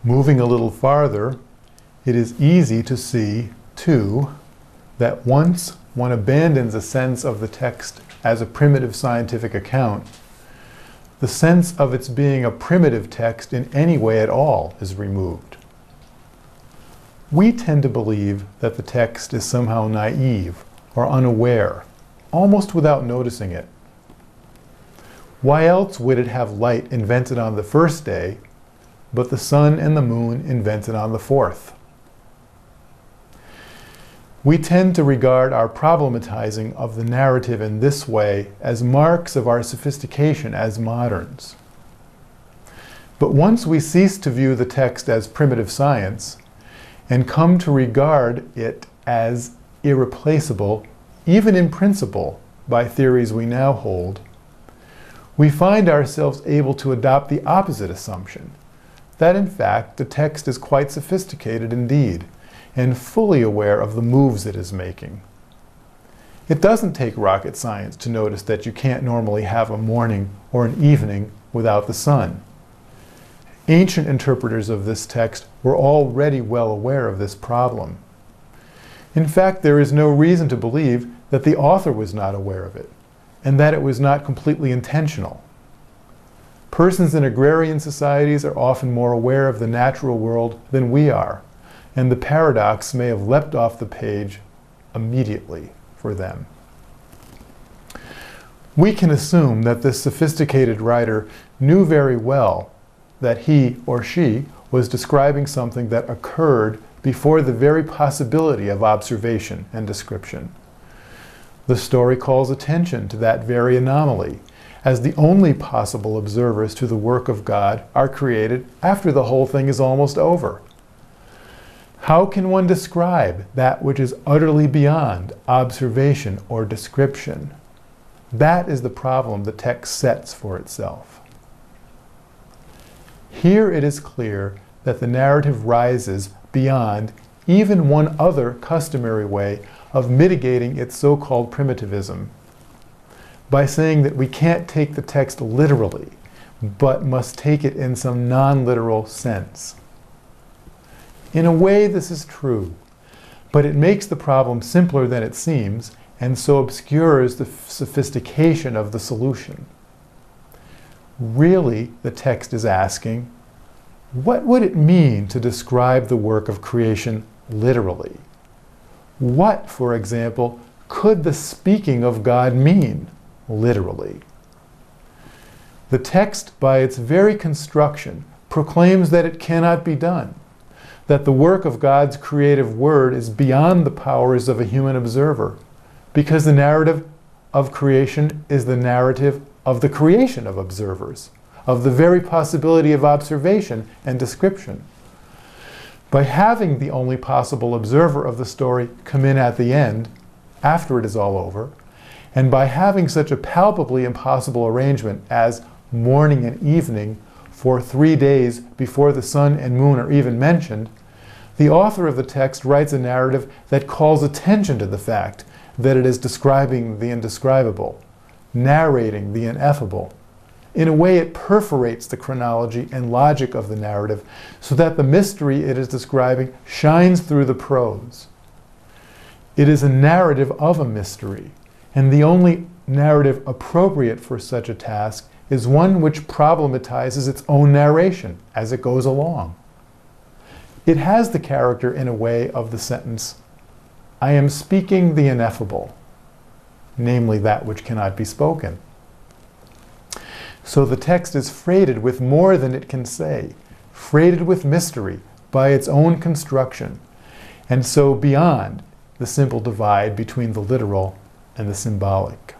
Moving a little farther, it is easy to see, too, that once one abandons a sense of the text as a primitive scientific account, the sense of its being a primitive text in any way at all is removed. We tend to believe that the text is somehow naive or unaware, almost without noticing it. Why else would it have light invented on the first day, but the sun and the moon invented on the fourth? We tend to regard our problematizing of the narrative in this way as marks of our sophistication as moderns. But once we cease to view the text as primitive science and come to regard it as irreplaceable, even in principle, by theories we now hold, we find ourselves able to adopt the opposite assumption, that in fact the text is quite sophisticated indeed, and fully aware of the moves it is making. It doesn't take rocket science to notice that you can't normally have a morning or an evening without the sun. Ancient interpreters of this text were already well aware of this problem. In fact, there is no reason to believe that the author was not aware of it, and that it was not completely intentional. Persons in agrarian societies are often more aware of the natural world than we are, and the paradox may have leapt off the page immediately for them. We can assume that this sophisticated writer knew very well that he or she was describing something that occurred before the very possibility of observation and description. The story calls attention to that very anomaly, as the only possible observers to the work of God are created after the whole thing is almost over. How can one describe that which is utterly beyond observation or description? That is the problem the text sets for itself. Here it is clear that the narrative rises beyond even one other customary way of mitigating its so-called primitivism, by saying that we can't take the text literally, but must take it in some non-literal sense. In a way, this is true, but it makes the problem simpler than it seems, and so obscures the sophistication of the solution. Really, the text is asking, what would it mean to describe the work of creation literally? What, for example, could the speaking of God mean literally? The text, by its very construction, proclaims that it cannot be done, that the work of God's creative word is beyond the powers of a human observer, because the narrative of creation is the narrative of the creation of observers, of the very possibility of observation and description. By having the only possible observer of the story come in at the end, after it is all over, and by having such a palpably impossible arrangement as morning and evening for 3 days before the sun and moon are even mentioned, the author of the text writes a narrative that calls attention to the fact that it is describing the indescribable, narrating the ineffable. In a way, it perforates the chronology and logic of the narrative so that the mystery it is describing shines through the prose. It is a narrative of a mystery, and the only narrative appropriate for such a task is one which problematizes its own narration as it goes along. It has the character, in a way, of the sentence, "I am speaking the ineffable," namely that which cannot be spoken. So the text is freighted with more than it can say, freighted with mystery by its own construction, and so beyond the simple divide between the literal and the symbolic.